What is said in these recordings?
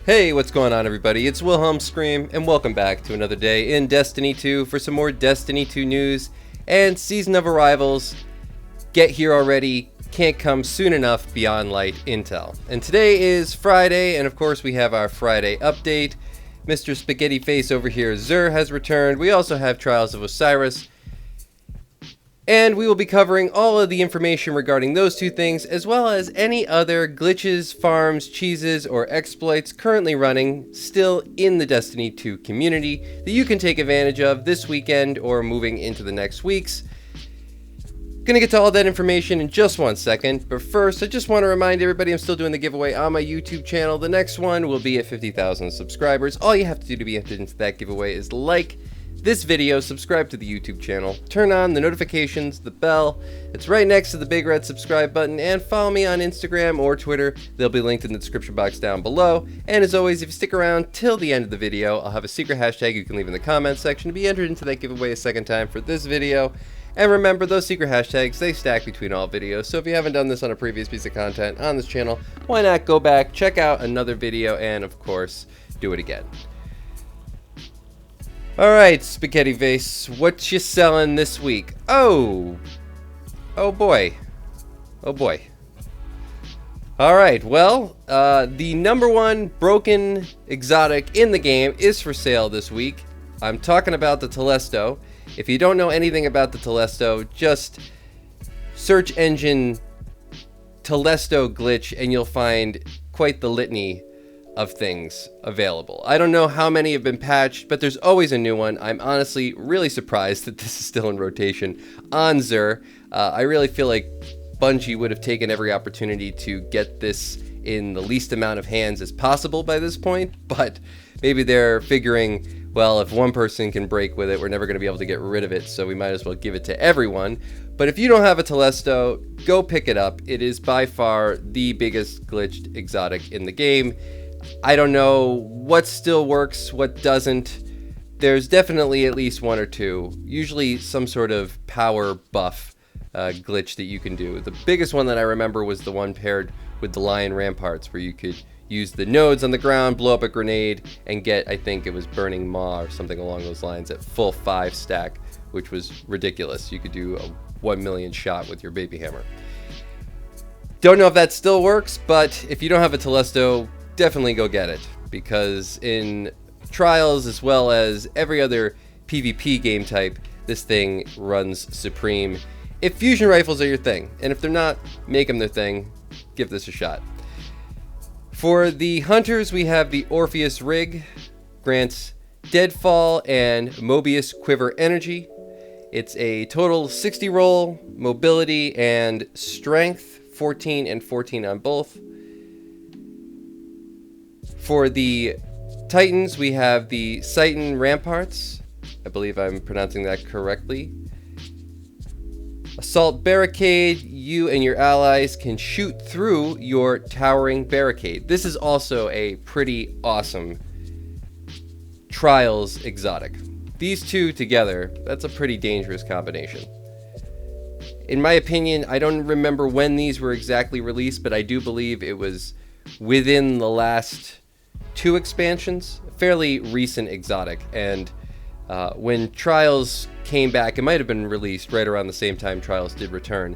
Hey, what's going on everybody? It's Wilhelm Scream, and welcome back to another day in Destiny 2 for some more Destiny 2 news and Season of Arrivals. Get here already, can't come soon enough beyond light intel. And today is Friday, and of course we have our Friday update. Mr. Spaghetti Face over here, XUR, has returned. We also have Trials of Osiris. And we will be covering all of the information regarding those two things, as well as any other glitches, farms, cheeses, or exploits currently running still in the Destiny 2 community that you can take advantage of this weekend or moving into the next weeks. Gonna get to all that information in just one second, but first I just want to remind everybody I'm still doing the giveaway on my YouTube channel. The next one will be at 50,000 subscribers. All you have to do to be entered into that giveaway is like this video, subscribe to the YouTube channel, turn on the notifications, the bell. It's right next to the big red subscribe button, and follow me on Instagram or Twitter. They'll be linked in the description box down below. And as always, if you stick around till the end of the video, I'll have a secret hashtag you can leave in the comments section to be entered into that giveaway a second time for this video. And remember, those secret hashtags, they stack between all videos, so if you haven't done this on a previous piece of content on this channel, why not go back, check out another video, and of course, do it again. Alright, Spaghetti Face, what you selling this week? Oh boy. Alright, well, the #1 broken exotic in the game is for sale this week. I'm talking about the Telesto. If you don't know anything about the Telesto, just search engine Telesto glitch and you'll find quite the litany of things available. I don't know how many have been patched, but there's always a new one. I'm honestly really surprised that this is still in rotation on XUR. I really feel like Bungie would have taken every opportunity to get this in the least amount of hands as possible by this point, but maybe they're figuring, well, if one person can break with it, we're never going to be able to get rid of it, so we might as well give it to everyone. But if you don't have a Telesto, go pick it up. It is by far the biggest glitched exotic in the game. I don't know what still works, what doesn't. There's definitely at least one or two, usually some sort of power buff glitch that you can do. The biggest one that I remember was the one paired with the Lion Ramparts, where you could use the nodes on the ground, blow up a grenade, and get, I think it was Burning Maw or something along those lines, at full 5 stack, which was ridiculous. You could do a 1 million shot with your baby hammer. Don't know if that still works, but if you don't have a Telesto, definitely go get it, because in Trials as well as every other PvP game type, this thing runs supreme. If fusion rifles are your thing, and if they're not, make them their thing, give this a shot. For the hunters, we have the Orpheus Rig, grants Deadfall and Mobius Quiver energy. It's a total 60 roll, mobility, and strength, 14 and 14 on both. For the Titans, we have the Titan Ramparts. I believe I'm pronouncing that correctly. Assault Barricade, you and your allies can shoot through your towering barricade. This is also a pretty awesome Trials exotic. These two together, that's a pretty dangerous combination. In my opinion, I don't remember when these were exactly released, but I do believe it was within the last 2 expansions, a fairly recent exotic, and when Trials came back, it might have been released right around the same time Trials did return.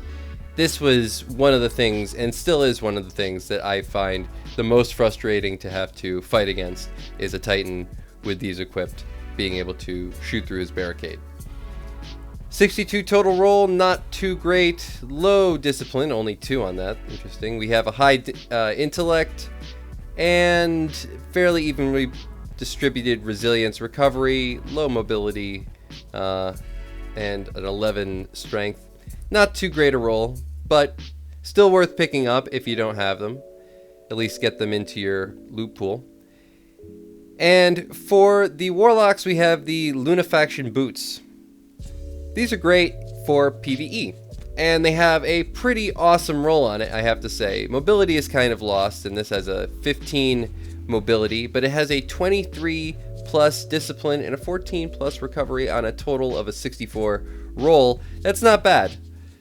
This was one of the things, and still is one of the things, that I find the most frustrating to have to fight against, is a Titan with these equipped, being able to shoot through his barricade. 62 total roll, not too great. Low discipline, only 2 on that, interesting. We have a high intellect, and fairly evenly distributed resilience recovery, low mobility, and an 11 strength. Not too great a roll, but still worth picking up if you don't have them. At least get them into your loot pool. And for the Warlocks, we have the Lunafaction Boots. These are great for PvE, and they have a pretty awesome roll on it, I have to say. Mobility is kind of lost, and this has a 15 mobility, but it has a 23 plus discipline and a 14 plus recovery on a total of a 64 roll. That's not bad.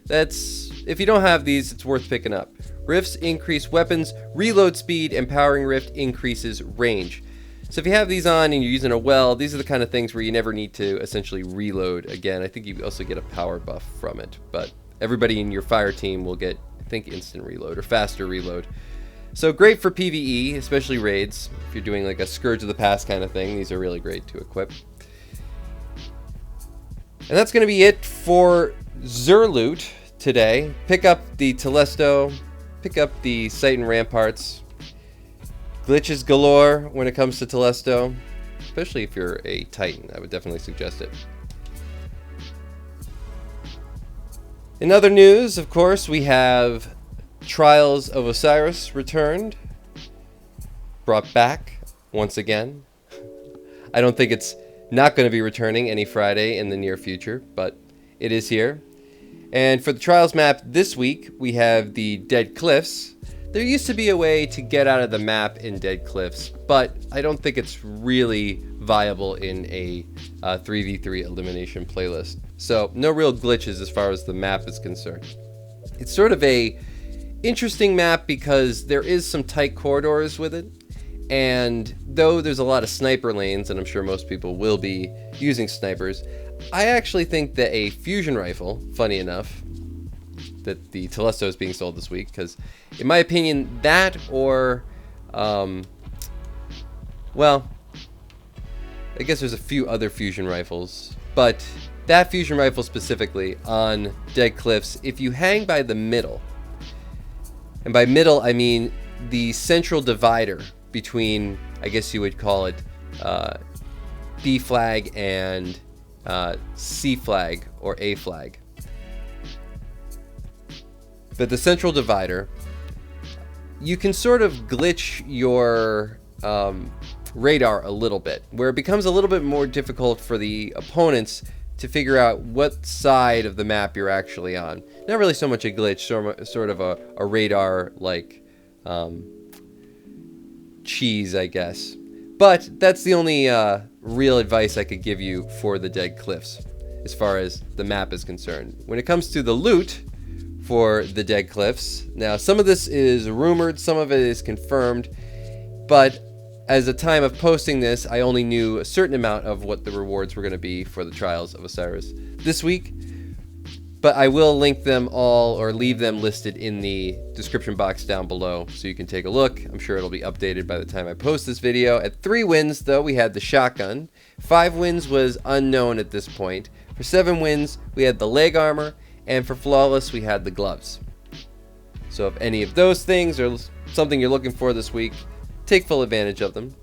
That's, if you don't have these, it's worth picking up. Rifts increase weapons reload speed, and Powering Rift increases range. So if you have these on and you're using a well, these are the kind of things where you never need to essentially reload again. I think you also get a power buff from it, but everybody in your fire team will get, I think, instant reload or faster reload. So great for PvE, especially raids. If you're doing like a Scourge of the Past kind of thing, these are really great to equip. And that's going to be it for XUR loot today. Pick up the Telesto, pick up the Sight and Ramparts. Glitches galore when it comes to Telesto, especially if you're a Titan. I would definitely suggest it. In other news, of course, we have Trials of Osiris returned, brought back once again. I don't think it's not going to be returning any Friday in the near future, but it is here. And for the Trials map this week, we have the Dead Cliffs. There used to be a way to get out of the map in Dead Cliffs, but I don't think it's really viable in a 3v3 elimination playlist. So no real glitches as far as the map is concerned. It's sort of a interesting map because there is some tight corridors with it, and though there's a lot of sniper lanes, and I'm sure most people will be using snipers, I actually think that a fusion rifle, funny enough, that the Telesto is being sold this week, because in my opinion that or well, I guess there's a few other fusion rifles, but that fusion rifle specifically on Dead Cliffs, if you hang by the middle, and by middle I mean the central divider between, I guess you would call it B flag and C flag or A flag, but the central divider, you can sort of glitch your radar a little bit, where it becomes a little bit more difficult for the opponents to figure out what side of the map you're actually on. Not really so much a glitch, sort of a radar like cheese, I guess. But that's the only real advice I could give you for the Dead Cliffs as far as the map is concerned. When it comes to the loot for the Dead Cliffs, now some of this is rumored, some of it is confirmed, but as the time of posting this, I only knew a certain amount of what the rewards were going to be for the Trials of Osiris this week, but I will link them all or leave them listed in the description box down below so you can take a look. I'm sure it'll be updated by the time I post this video. At 3 wins though, we had the shotgun. 5 wins was unknown at this point. For 7 wins, we had the leg armor, and for flawless, we had the gloves. So if any of those things are something you're looking for this week, take full advantage of them.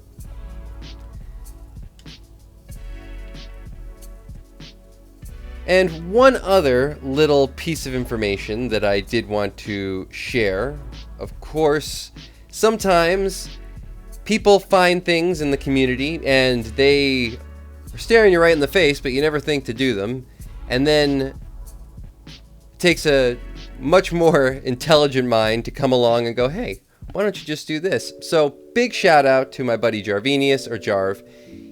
And one other little piece of information that I did want to share. Of course, sometimes people find things in the community and they are staring you right in the face, but you never think to do them. And then it takes a much more intelligent mind to come along and go, hey, why don't you just do this? So big shout out to my buddy Jarvinius, or Jarv.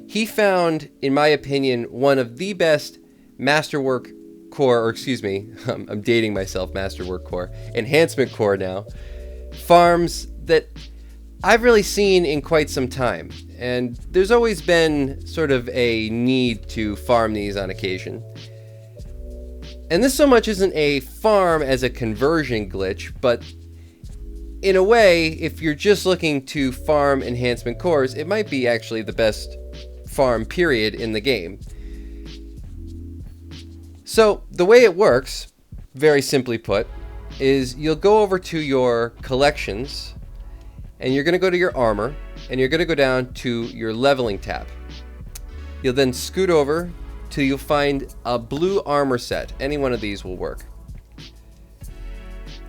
He found, in my opinion, one of the best Masterwork Core, or excuse me, I'm dating myself, Masterwork Core, Enhancement Core now, farms that I've really seen in quite some time. And there's always been sort of a need to farm these on occasion. And this so much isn't a farm as a conversion glitch, but in a way, if you're just looking to farm enhancement cores, it might be actually the best farm period in the game. So the way it works, very simply put, is you'll go over to your collections and you're going to go to your armor and you're going to go down to your leveling tab. You'll then scoot over till you'll find a blue armor set. Any one of these will work.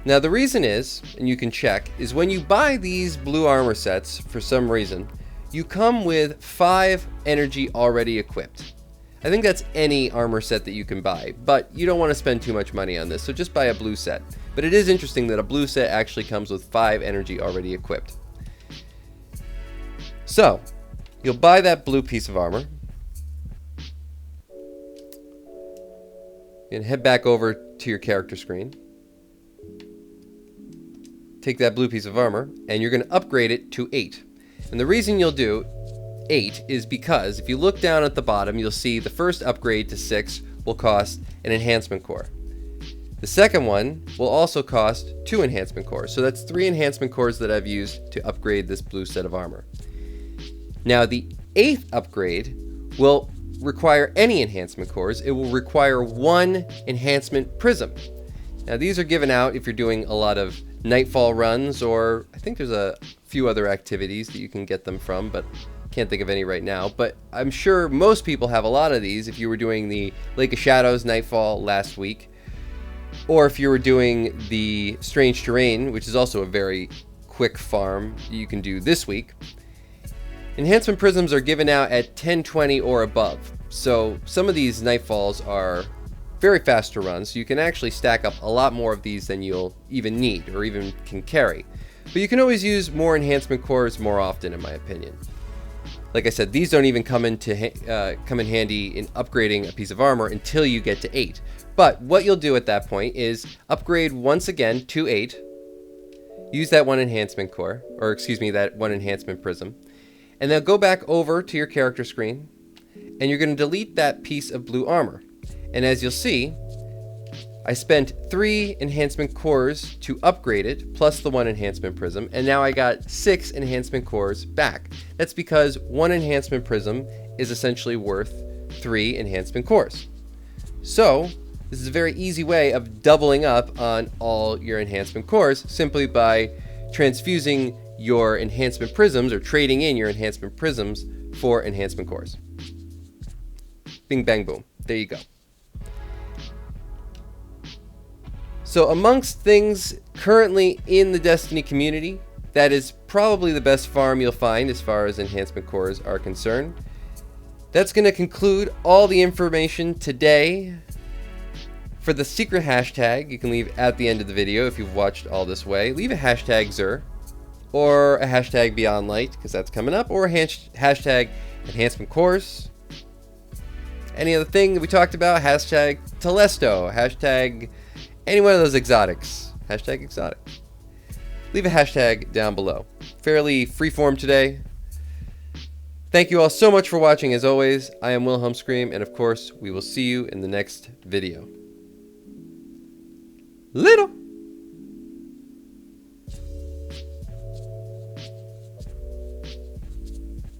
Now the reason is, and you can check, is when you buy these blue armor sets, for some reason, you come with 5 energy already equipped. I think that's any armor set that you can buy, but you don't want to spend too much money on this, so just buy a blue set. But it is interesting that a blue set actually comes with 5 energy already equipped. So, you'll buy that blue piece of armor, and head back over to your character screen. take that blue piece of armor, and you're going to upgrade it to 8. And the reason you'll do 8 is because if you look down at the bottom, you'll see the first upgrade to 6 will cost an enhancement core. The second one will also cost 2 enhancement cores. So that's 3 enhancement cores that I've used to upgrade this blue set of armor. Now the 8th upgrade will require any enhancement cores. It will require 1 enhancement prism. Now these are given out if you're doing a lot of Nightfall runs, or I think there's a few other activities that you can get them from, but can't think of any right now. But I'm sure most people have a lot of these if you were doing the Lake of Shadows Nightfall last week, or if you were doing the Strange Terrain, which is also a very quick farm you can do this week. Enhancement prisms are given out at 1020 or above, so some of these Nightfalls are very fast to run, so you can actually stack up a lot more of these than you'll even need or even can carry. But you can always use more enhancement cores more often, in my opinion. Like I said, these don't even come in handy in upgrading a piece of armor until you get to 8. But what you'll do at that point is upgrade once again to 8, use that 1 enhancement core, or excuse me, that 1 enhancement prism, and then go back over to your character screen, and you're going to delete that piece of blue armor. And as you'll see, I spent 3 enhancement cores to upgrade it, plus the 1 enhancement prism, and now I got 6 enhancement cores back. That's because 1 enhancement prism is essentially worth 3 enhancement cores. So this is a very easy way of doubling up on all your enhancement cores simply by transfusing your enhancement prisms, or trading in your enhancement prisms for enhancement cores. Bing, bang, boom. There you go. So amongst things currently in the Destiny community, that is probably the best farm you'll find as far as enhancement cores are concerned. That's going to conclude all the information today. For the secret hashtag, you can leave at the end of the video if you've watched all this way. Leave a hashtag XUR, or a hashtag Beyond Light, because that's coming up, or a hashtag enhancement cores. Any other thing that we talked about, hashtag Telesto, hashtag any one of those exotics, hashtag exotic. Leave a hashtag down below. Fairly freeform today. Thank you all so much for watching. As always, I am Wilhelm Scream, and of course, we will see you in the next video. Little.